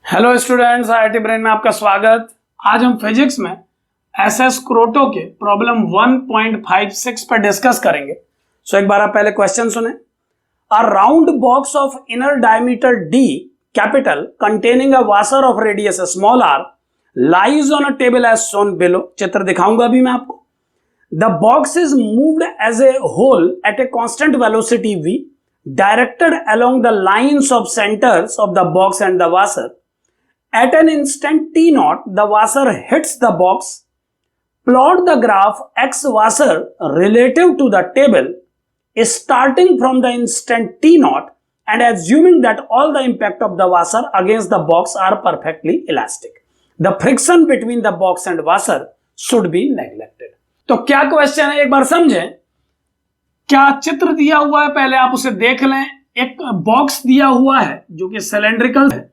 Hello students, IIT brain में आपका स्वागत। आज हम फिजिक्स में एसएस क्रोटो के प्रॉब्लम 1.56 पर डिस्कस करेंगे। एक बार आप पहले क्वेश्चन सुने। A round box of inner diameter D capital containing a washer of radius small R lies on a table as shown below. चित्र दिखाऊंगा अभी मैं आपको। The box is moved as a whole at a constant velocity v directed along the lines of centers of the box and the washer. At an instant t0, the washer hits the box. Plot the graph x washer relative to the table is starting from the instant t0 and assuming that all the impact of the washer against the box are perfectly elastic. The friction between the box and washer should be neglected. तो क्या question है एक बार समझें। क्या चित्र दिया हुआ है, पहले आप उसे देख लें। एक बॉक्स दिया हुआ है जो कि सिलेंड्रिकल है,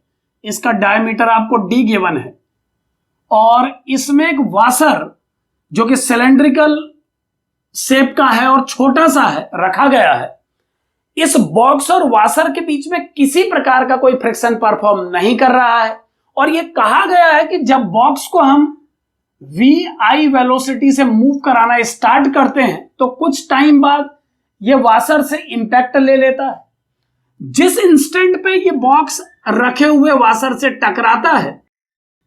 इसका डायमीटर आपको d गिवन है और इसमें एक वाशर जो कि सिलेंड्रिकल शेप का है और छोटा सा है रखा गया है। इस बॉक्स और वाशर के बीच में किसी प्रकार का कोई फ्रिक्शन परफॉर्म नहीं कर रहा है और यह कहा गया है कि जब बॉक्स को हम vi वेलोसिटी से मूव कराना स्टार्ट करते हैं तो कुछ टाइम बाद यह वाशर से इंपैक्ट ले लेता है। जिस इंस्टेंट पे ये बॉक्स रखे हुए वाशर से टकराता है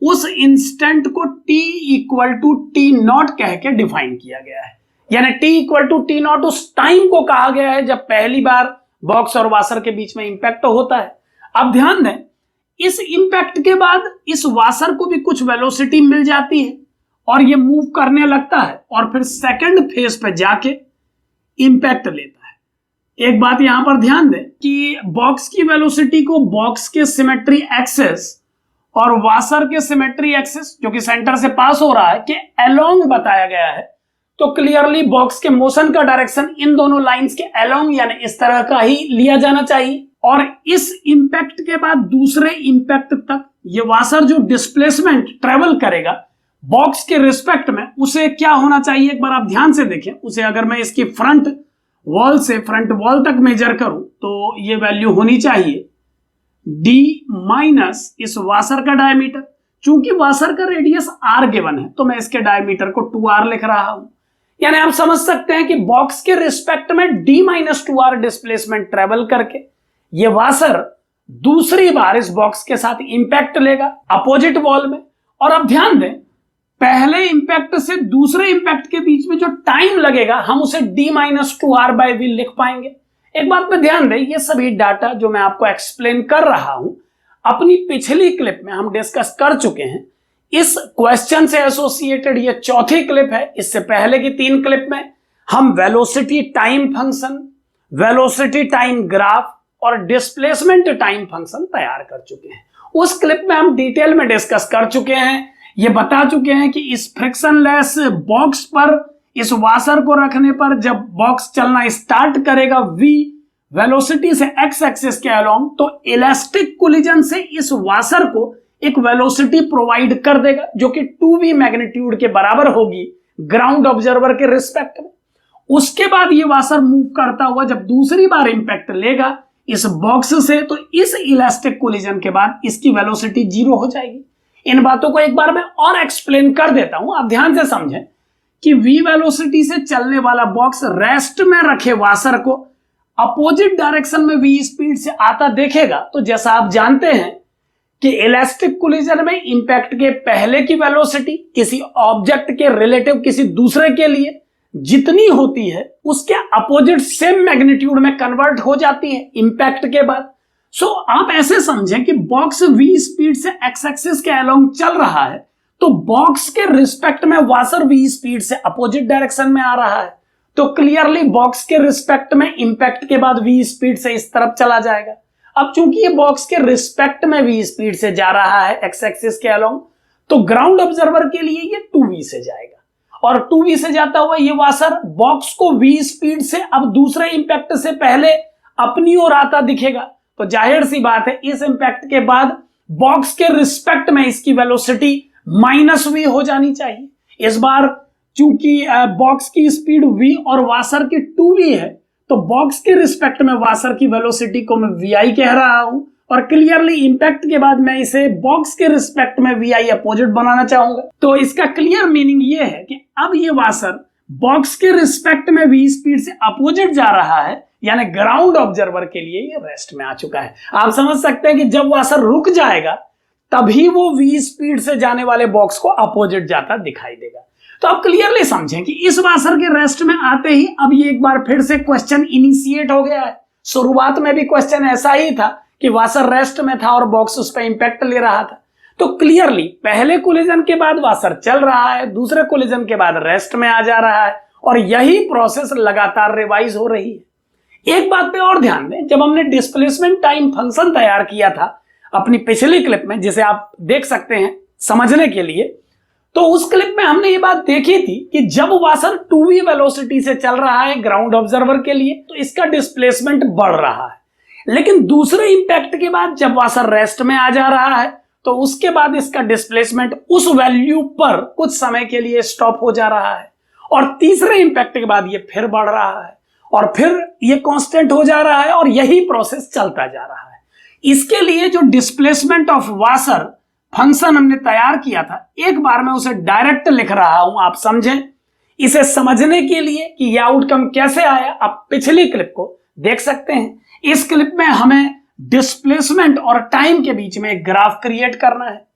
उस इंस्टेंट को t equal to T naught कह के डिफाइन किया गया है। यानी t equal to T naught उस टाइम को कहा गया है जब पहली बार बॉक्स और वाशर के बीच में इंपैक्ट होता है। अब ध्यान दें, इस इंपैक्ट के बाद इस वाशर को भी कुछ वेलोसिटी मिल जाती है और ये मूव करने लगता है और फिर सेकंड फेज पे जाके इंपैक्ट लेता है। एक बात यहां पर ध्यान दें कि बॉक्स की वेलोसिटी को बॉक्स के सिमेट्री एक्सिस और वाशर के सिमेट्री एक्सिस जो कि सेंटर से पास हो रहा है के अलोंग बताया गया है। तो क्लियरली बॉक्स के मोशन का डायरेक्शन इन दोनों लाइंस के अलोंग यानी इस तरह का ही लिया जाना चाहिए और इस इंपैक्ट के बाद दूसरे इंपैक्ट तक ये वाशर जो डिस्प्लेसमेंट ट्रेवल करेगा बॉक्स के रिस्पेक्ट में उसे क्या होना चाहिए एक बार आप ध्यान से देखें। उसे अगर मैं इसकी फ्रंट वॉल से फ्रंट वॉल तक मेजर करूं तो ये वैल्यू होनी चाहिए d माइनस इस वाशर का डायमीटर। चूंकि वाशर का रेडियस r गिवन है तो मैं इसके डायमीटर को 2r लिख रहा हूं। यानी आप समझ सकते हैं कि बॉक्स के रिस्पेक्ट में d minus 2r displacement travel करके ये वाशर दूसरी बार इस बॉक्स के साथ इंपैक्ट लेगा अपोजिट वॉल में। और अब ध्यान दें, पहले इंपैक्ट से दूसरे इंपैक्ट के बीच में जो टाइम लगेगा हम उसे d minus 2r bye v लिख पाएंगे। एक बात पे ध्यान दें, ये सभी डाटा जो मैं आपको एक्सप्लेन कर रहा हूं अपनी पिछली क्लिप में हम डिस्कस कर चुके हैं। इस क्वेश्चन से एसोसिएटेड ये चौथी क्लिप है। इससे पहले की 3 क्लिप में हम velocity time function, velocity time graph और डिस्प्लेसमेंट टाइम फंक्शन तैयार कर चुके हैं। उस क्लिप में हम डिटेल में डिस्कस कर चुके हैं, ये बता चुके हैं कि इस फ्रिक्शनलेस बॉक्स पर इस वाशर को रखने पर जब बॉक्स चलना स्टार्ट करेगा v वेलोसिटी से x एक्सिस के अलोंग तो इलास्टिक कोलिजन से इस वाशर को एक वेलोसिटी प्रोवाइड कर देगा जो कि 2v मैग्नीट्यूड के बराबर होगी ग्राउंड ऑब्जर्वर के रिस्पेक्ट में। उसके बाद ये वाशर मूव करता हुआ जब दूसरी बार इंपैक्ट लेगा इस बॉक्स से तो इस इलास्टिक कोलिजन के बाद इसकी वेलोसिटी 0 हो जाएगी। इन बातों को एक बार मैं और एक्सप्लेन कर देता हूं, आप ध्यान से समझें कि v वेलोसिटी से चलने वाला बॉक्स रेस्ट में रखे वाशर को अपोजिट डायरेक्शन में v स्पीड से आता देखेगा। तो जैसा आप जानते हैं कि इलास्टिक कोलिजन में इंपैक्ट के पहले की वेलोसिटी किसी ऑब्जेक्ट के रिलेटिव किसी दूसरे के लिए जितनी होती है उसके अपोजिट सेम मैग्नीट्यूड में कन्वर्ट हो जाती है इंपैक्ट के बाद। सो आप ऐसे समझें कि बॉक्स v स्पीड से x एक्सिस के अलोंग चल रहा है तो बॉक्स के रिस्पेक्ट में वाशर v स्पीड से अपोजिट डायरेक्शन में आ रहा है। तो क्लियरली बॉक्स के रिस्पेक्ट में इंपैक्ट के बाद v स्पीड से इस तरफ चला जाएगा। अब चूंकि ये बॉक्स के रिस्पेक्ट में v स्पीड से जा रहा है x एक्सिस के अलोंग तो ग्राउंड ऑब्जर्वर के लिए ये 2v से जाएगा और 2v से जाता हुआ ये वाशर बॉक्स को v स्पीड से अब दूसरे इंपैक्ट से पहले अपनी ओर आता दिखेगा। तो जाहिर सी बात है इस इंपैक्ट के बाद बॉक्स के रिस्पेक्ट में इसकी वेलोसिटी -v हो जानी चाहिए। इस बार चूंकि बॉक्स की स्पीड v और वाशर की 2v है तो बॉक्स के रिस्पेक्ट में वाशर की वेलोसिटी को मैं vi कह रहा हूं और क्लियरली इंपैक्ट के बाद मैं इसे बॉक्स के रिस्पेक्ट में वी आई अपोजिट बनाना चाहूंगा। तो इसका क्लियर मीनिंग ये है कि अब ये वाशर बॉक्स के रिस्पेक्ट में वी स्पीड से अपोजिट जा रहा है, यानी ग्राउंड ऑब्जर्वर के लिए ये रेस्ट में आ चुका है। आप समझ सकते हैं कि जब वाशर रुक जाएगा तभी वो वी स्पीड से जाने वाले बॉक्स को अपोजिट जाता दिखाई देगा। तो आप क्लियरली समझें कि इस वाशर के रेस्ट में आते ही अब ये एक बार फिर से क्वेश्चन इनिशिएट हो गया है। शुरुआत में भी क्वेश्चन ऐसा ही था कि वाशर रेस्ट में था और बॉक्स उस पर इंपैक्ट ले रहा था। तो क्लियरली पहले कोलिजन के बाद वाशर चल रहा है, दूसरे कोलिजन के बाद रेस्ट में आ जा रहा है और यही प्रोसेस लगातार रिवाइज हो रही है। एक बात पे और ध्यान दें, जब हमने डिस्प्लेसमेंट टाइम फंक्शन तैयार किया था अपनी पिछली क्लिप में, जिसे आप देख सकते हैं समझने के लिए, तो उस क्लिप में हमने ये बात देखी थी कि जब वाशर 2v वेलोसिटी से चल रहा है ग्राउंड ऑब्जर्वर के लिए तो इसका डिस्प्लेसमेंट बढ़ रहा है, लेकिन दूसरे इंपैक्ट के बाद जब वाशर रेस्ट में आ जा रहा है तो उसके बाद इसका डिस्प्लेसमेंट उस वैल्यू पर कुछ समय के लिए स्टॉप हो जा रहा है और तीसरे इंपैक्ट के बाद ये फिर बढ़ रहा है और फिर ये कांस्टेंट हो जा रहा है और यही प्रोसेस चलता जा रहा है। इसके लिए जो डिस्प्लेसमेंट ऑफ वाशर फंक्शन हमने तैयार किया था, एक बार मैं उसे डायरेक्ट लिख रहा हूं, आप समझें। इसे समझने के लिए कि यह आउटकम कैसे आया आप पिछली क्लिप को देख सकते हैं। इस क्लिप में हमें डिस्प्लेसमेंट और टाइम के बीच में एक ग्राफ क्रिएट करना है।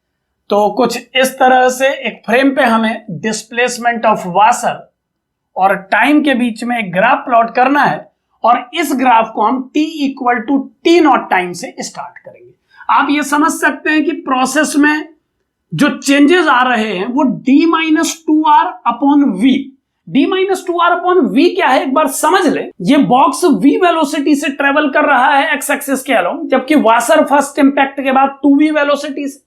तो कुछ इस तरह से एक फ्रेम पे हमें डिस्प्लेसमेंट ऑफ वाशर और टाइम के बीच में एक ग्राफ प्लॉट करना है और इस ग्राफ को हम t equal to t0 time से स्टार्ट करेंगे। आप ये समझ सकते हैं कि प्रोसेस में जो चेंजेस आ रहे हैं वो d-2r upon v। d-2r upon v क्या है एक बार समझ ले। ये बॉक्स v वेलोसिटी से ट्रेवल कर रहा है एक्स एक्सिस के अलोंग, जबकि वाशर फर्स्ट इंपैक्ट के बाद 2v वेलोसिटी से।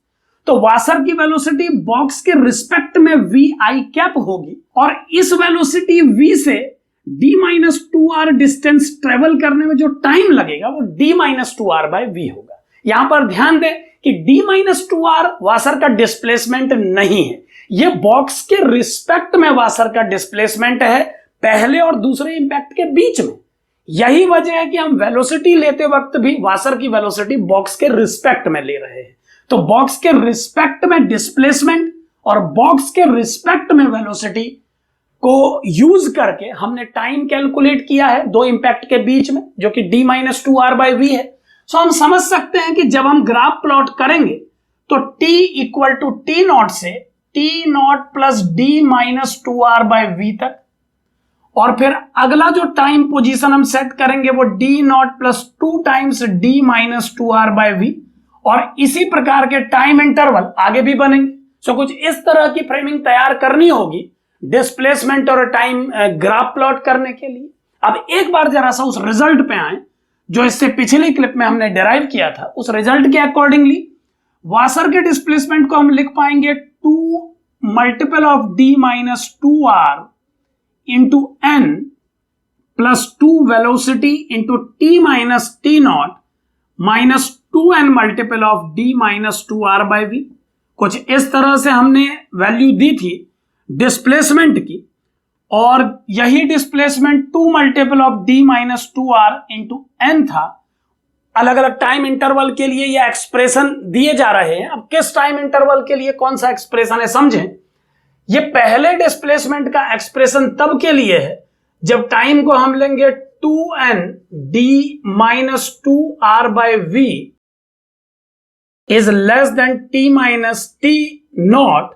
तो वाशर की वेलोसिटी बॉक्स के रिस्पेक्ट में v आई कैप होगी और इस वेलोसिटी v से d-2r डिस्टेंस ट्रेवल करने में जो टाइम लगेगा वो d-2r बाय v होगा। यहां पर ध्यान दें कि d-2r वाशर का डिस्प्लेसमेंट नहीं है, ये बॉक्स के रिस्पेक्ट में वाशर का डिस्प्लेसमेंट है पहले और दूसरे इंपैक्ट के बीच में। यही वजह है कि हम वेलोसिटी लेते वक्त भी वाशर की वेलोसिटी बॉक्स के रिस्पेक्ट में ले रहे हैं। तो बॉक्स के रिस्पेक्ट में डिस्प्लेसमेंट और बॉक्स के रिस्पेक्ट में वेलोसिटी को यूज करके हमने टाइम कैलकुलेट किया है दो इंपैक्ट के बीच में, जो कि d-2r बाय v है। सो हम समझ सकते हैं कि जब हम ग्राफ प्लॉट करेंगे तो t इक्वल टू t0 से t0 plus d-2r by v तक, और फिर अगला जो टाइम पोजीशन हम सेट करेंगे वो d0 plus 2 times d-2r by v, और इसी प्रकार के टाइम इंटरवल आगे भी बनेंगे। सो कुछ इस तरह की फ्रेमिंग तैयार करनी होगी डिस्प्लेसमेंट और टाइम ग्राफ प्लॉट करने के लिए। अब एक बार जरा सा उस रिजल्ट पे आए जो इससे पिछली क्लिप में हमने डिराइव किया था। उस रिजल्ट के अकॉर्डिंगली वाशर के डिस्प्लेसमेंट को हम लिख पाएंगे 2 multiple of d-2r into n plus 2 velocity into t-t0 minus 2n multiple of d-2r by v। कुछ इस तरह से हमने वैल्यू दी थी डिस्प्लेसमेंट की, और यही displacement 2 multiple of d-2r into n था। अलग अलग टाइम इंटरवल के लिए ये एक्सप्रेशन दिए जा रहे हैं। अब किस टाइम इंटरवल के लिए कौन सा एक्सप्रेशन है समझें। ये पहले डिस्प्लेसमेंट का एक्सप्रेशन तब के लिए है जब टाइम को हम लेंगे 2n d-2r by v is less than t-t0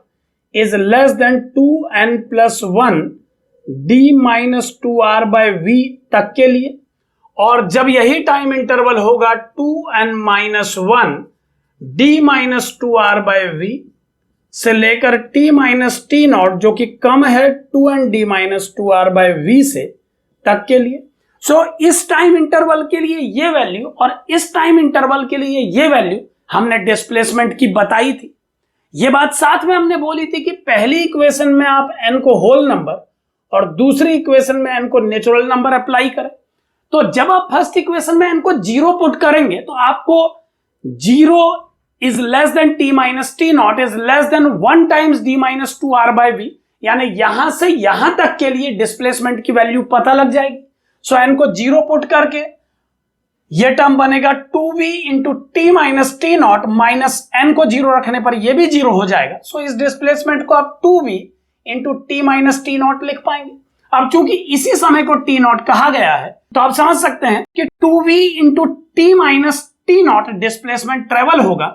is less than 2n plus 1 d-2r by v तक के लिए, और जब यही टाइम इंटरवल होगा 2n minus 1 d-2r by v से लेकर t-t0 जो कि कम है 2n d-2r बाय v से तक के लिए। सो इस टाइम इंटरवल के लिए ये वैल्यू और इस टाइम इंटरवल के लिए ये वैल्यू हमने डिस्प्लेसमेंट की बताई थी। ये बात साथ में हमने बोली थी कि पहली इक्वेशन में आप n को होल नंबर और दूसरी इक्वेशन में n को नेचुरल नंबर अप्लाई करें। तो जब आप फर्स्ट इक्वेशन में n को 0 पुट करेंगे तो आपको 0 is less than t-t0 is less than 1 times d-2r by v, यानी यहां से यहां तक के लिए डिस्प्लेसमेंट की वैल्यू पता लग जाएगी। सो n को 0 पुट करके ये टर्म बनेगा 2v into T minus T naught minus N को जीरो रखने पर ये भी जीरो हो जाएगा। सो इस डिस्प्लेसमेंट को आप 2v into T minus T not लिख पाएंगे। अब चूंकि इसी समय को टी नॉट कहा गया है तो आप समझ सकते हैं कि 2v into T minus T naught displacement travel होगा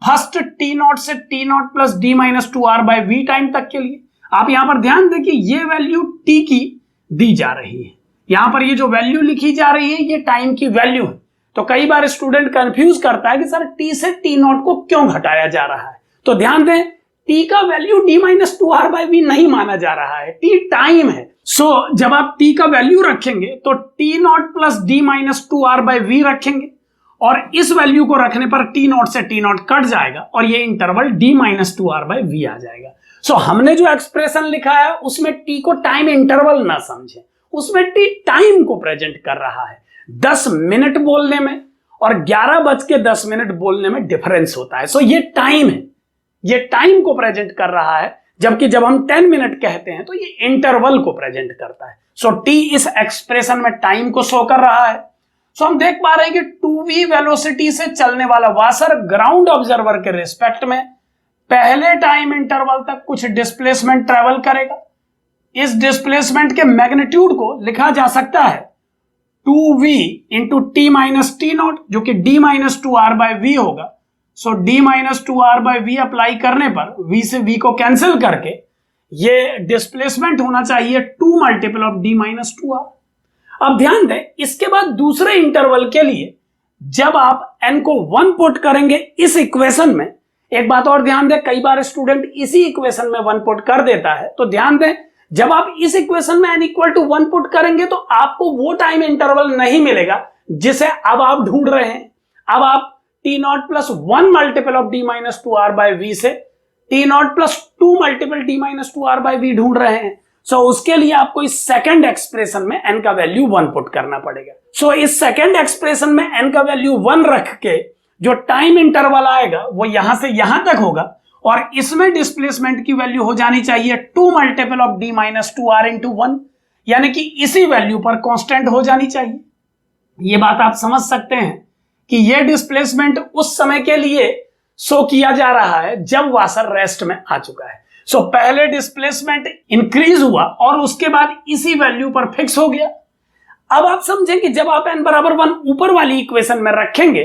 फर्स्ट टी नॉट से T naught plus D minus two R by V time तक के लिए। आप यहां पर ध्यान दें कि ये वैल्यू टी की दी जा रही है, यहां पर ये जो वैल्यू लिखी जा रही है ये टाइम की वैल्यू है। तो कई बार स्टूडेंट कंफ्यूज करता है कि सर टी से टी नॉट को क्यों घटाया जा रहा है। तो ध्यान दें टी का value D minus two R by V नहीं माना जा रहा है, टी टाइम है। सो जब आप टी का वैल्यू रखेंगे तो T naught plus D minus two R by V रखेंगे और इस वैल्यू को रखने पर टी नॉट से टी नॉट कट जाएगा और ये interval D minus two R by V आ जाएगा। सो हमने जो एक्सप्रेशन लिखा है उसमें टी को टाइम इंटरवल ना समझे, उसमें टी टाइम को प्रेजेंट कर रहा है। 10 मिनट बोलने में और 11:10 बोलने में डिफरेंस होता है। सो ये टाइम है, ये टाइम को प्रेजेंट कर रहा है, जबकि जब हम 10 मिनट कहते हैं तो ये इंटरवल को प्रेजेंट करता है। सो टी इस एक्सप्रेशन में टाइम को शो कर रहा है। सो हम देख पा रहे हैं कि 2v वेलोसिटी से चलने वाला वाशर ग्राउंड ऑब्जर्वर के रिस्पेक्ट में पहले टाइम इंटरवल तक कुछ डिस्प्लेसमेंट ट्रेवल करेगा। इस डिस्प्लेसमेंट के मैग्नीट्यूड को लिखा जा सकता है 2v into T minus T naught, जो कि d minus two R by V होगा। So d minus two R by V apply करने पर v से v को कैंसिल करके ये डिस्प्लेसमेंट होना चाहिए 2 multiple of d minus two R. अब ध्यान दें इसके बाद दूसरे इंटरवल के लिए जब आप n को 1 पुट करेंगे इस इक्वेशन में, एक बात और ध्यान दें कई बार स्टूडेंट इसी इक्वेशन में 1 पुट कर देता है, तो ध्यान दें जब आप इस इक्वेशन में n इक्वल टू 1 पुट करेंगे तो आपको वो टाइम इंटरवल नहीं मिलेगा जिसे अब आप ढूंढ रहे हैं। अब आप T naught plus 1 multiple of D minus two R by V से T naught plus 2 multiple D minus two R by V ढूंढ रहे हैं। सो उसके लिए आपको इस सेकंड एक्सप्रेशन में n का वैल्यू 1 पुट करना पड़ेगा। सो इस सेकंड एक्सप्रेशन में n का वैल्यू 1 रख के जो टाइम इंटरवल आएगा वो यहां से यहां तक होगा और इसमें डिस्प्लेसमेंट की वैल्यू हो जानी चाहिए 2 multiple of D minus two R into 1, यानी कि इसी वैल्यू पर कांस्टेंट हो जानी चाहिए। ये बात आप समझ सकते हैं कि ये डिस्प्लेसमेंट उस समय के लिए शो किया जा रहा है जब वाशर रेस्ट में आ चुका है। सो पहले डिस्प्लेसमेंट इंक्रीज हुआ और उसके बाद इसी वैल्यू पर फिक्स हो गया। अब आप समझें कि जब आप n बराबर 1 ऊपर वाली इक्वेशन में रखेंगे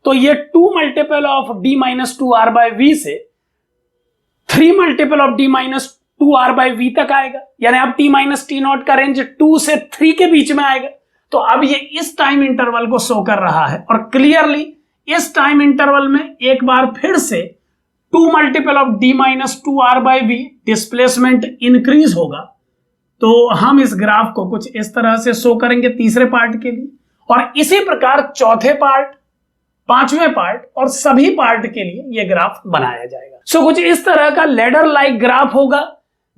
तो ये 2 multiple of d minus two R by V से 3 multiple of d minus two R by V तक आएगा, यानी अब t माइनस टी नॉट का रेंज 2 से 3 के बीच में आएगा। तो अब ये इस टाइम इंटरवल को शो कर रहा है और क्लियरली इस टाइम इंटरवल में एक बार फिर से 2 multiple of d minus two R by V displacement increase होगा। तो हम इस ग्राफ को कुछ इस तरह से शो करेंगे तीसरे पार्ट के लिए और इसी प्रकार चौथे पार्ट, पांचवें पार्ट और सभी पार्ट के लिए यह ग्राफ बनाया जाएगा। सो कुछ इस तरह का लेडर लाइक ग्राफ होगा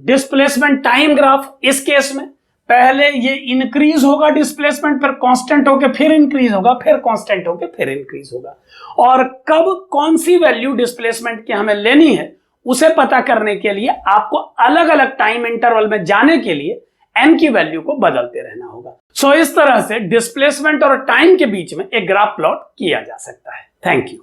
डिस्प्लेसमेंट टाइम ग्राफ। इस केस में पहले ये इंक्रीज होगा डिस्प्लेसमेंट, फिर कांस्टेंट होकर फिर इंक्रीज होगा, फिर कांस्टेंट होकर फिर इंक्रीज होगा। और कब कौन सी वैल्यू डिस्प्लेसमेंट की हमें लेनी है उसे पता करने के लिए आपको अलग अलग टाइम इंटरवल में जाने के लिए n की वैल्यू को बदलते रहना होगा। सो इस तरह से डिस्प्लेसमेंट और टाइम के बीच में एक ग्राफ प्लॉट किया जा सकता है। Thank you.